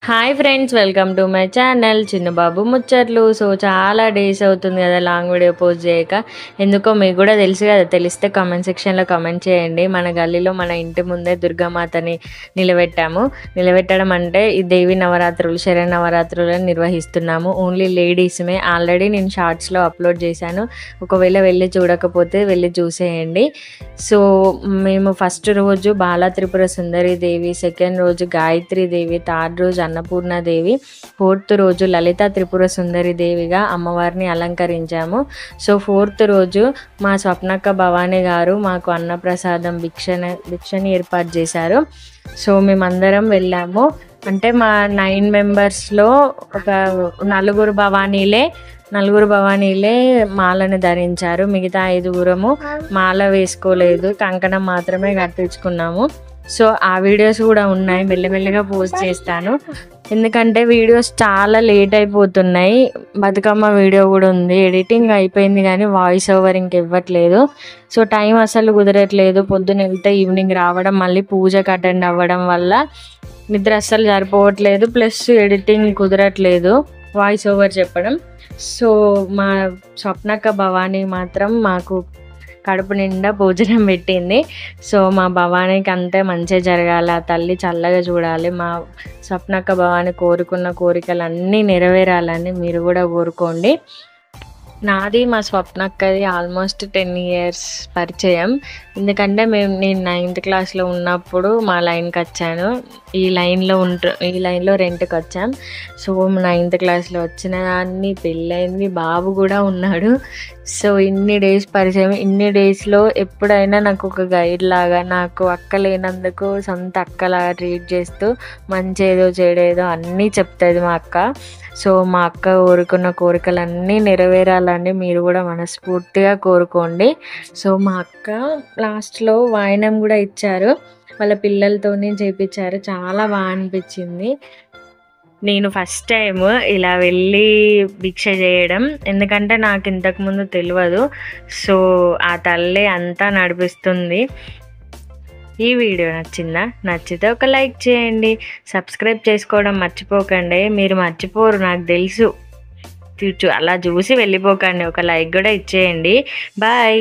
Hi friends, welcome to my channel Chinnababu Muchatlu. So చాలా days అవుతుంది కదా లాంగ్ వీడియో పోస్ట్ చేయక. ఎందుకో మీకు కూడా తెలుసు కదా, తెలిస్తే కామెంట్ సెక్షన్లో కామెంట్ చేయండి. మన గల్లీలో మన ఇంటి ముందే దుర్గామాతని నిలబెట్టడం అంటే ఈ దేవి నవరాత్రులు, శరణ్ నవరాత్రులను నిర్వహిస్తున్నాము. ఓన్లీ లేడీస్మే. ఆల్రెడీ నేను షార్ట్స్లో అప్లోడ్ చేశాను, ఒకవేళ వెళ్ళి చూడకపోతే వెళ్ళి చూసేయండి. సో మేము ఫస్ట్ రోజు బాలా త్రిపుర సుందరి దేవి, సెకండ్ రోజు గాయత్రి దేవి, థర్డ్ రోజు అన్నపూర్ణాదేవి, ఫోర్త్ రోజు లలిత త్రిపుర సుందరి దేవిగా అమ్మవారిని అలంకరించాము. సో ఫోర్త్ రోజు మా స్వప్నక్క భవానీ గారు మాకు అన్నప్రసాదం భిక్షని ఏర్పాటు చేశారు. సో మేమందరం వెళ్ళాము. అంటే మా 9 మెంబర్స్లో ఒక నలుగురు భవానీలే మాలను ధరించారు. మిగతా 5గురము మాల వేసుకోలేదు, కంకణం మాత్రమే కట్టించుకున్నాము. సో ఆ వీడియోస్ కూడా ఉన్నాయి, మెల్లమెల్లగా పోస్ట్ చేస్తాను. ఎందుకంటే వీడియోస్ చాలా లేట్ అయిపోతున్నాయి. బతుకమ్మ వీడియో కూడా ఉంది, ఎడిటింగ్ అయిపోయింది కానీ వాయిస్ ఓవర్ ఇంకివ్వట్లేదు. సో టైం అసలు కుదరట్లేదు. పొద్దున వెళ్తే ఈవినింగ్ రావడం, మళ్ళీ పూజకు అటెండ్ అవ్వడం వల్ల నిద్ర అస్సలు సరిపోవట్లేదు. ప్లస్ ఎడిటింగ్ కుదరట్లేదు, వాయిస్ ఓవర్ చెప్పడం. సో మా స్వప్నక్క భవానీ మాత్రం మాకు కడుపు నిండా భోజనం పెట్టింది. సో మా భవానీకి అంతే మంచిగా జరగాలి, ఆ తల్లి చల్లగా చూడాలి, మా స్వప్నక్క భవానీ కోరుకున్న కోరికలన్నీ నెరవేరాలని మీరు కూడా కోరుకోండి. నాది మా స్వప్నక్కది ఆల్మోస్ట్ 10 years పరిచయం. ఎందుకంటే నేను 9th క్లాస్లో ఉన్నప్పుడు మా లైన్కి వచ్చాను. ఈ లైన్లో రెంట్కి వచ్చాం. సో 9th క్లాస్లో వచ్చిన దాన్ని, పెళ్ళైంది, బాబు కూడా ఉన్నాడు. సో ఇన్ని డేస్ పరిచయం. ఇన్ని డేస్లో ఎప్పుడైనా నాకు ఒక గైడ్ లాగా, నాకు అక్క లేనందుకు సొంత అక్కలాగా ట్రీట్ చేస్తూ మంచి ఏదో చెడేదో అన్నీ చెప్తుంది మా అక్క. సో మా అక్క కోరుకున్న కోరికలన్నీ నెరవేరాలని మీరు కూడా మనస్ఫూర్తిగా కోరుకోండి. సో మా అక్క లాస్ట్లో వాయినం కూడా ఇచ్చారు, వాళ్ళ పిల్లలతోనే చేయించారు. చాలా బాగా అనిపించింది. నేను ఫస్ట్ టైం ఇలా వెళ్ళి భిక్ష చేయడం, ఎందుకంటే నాకు ఇంతకుముందు తెలియదు. సో ఆ తల్లి అంతా నడిపిస్తుంది. ఈ వీడియో నచ్చితే ఒక లైక్ చేయండి, సబ్స్క్రైబ్ చేసుకోవడం మర్చిపోకండి. మీరు మర్చిపోరు నాకు తెలుసు, అలా చూసి వెళ్ళిపోకండి, ఒక లైక్ కూడా ఇచ్చేయండి. బాయ్.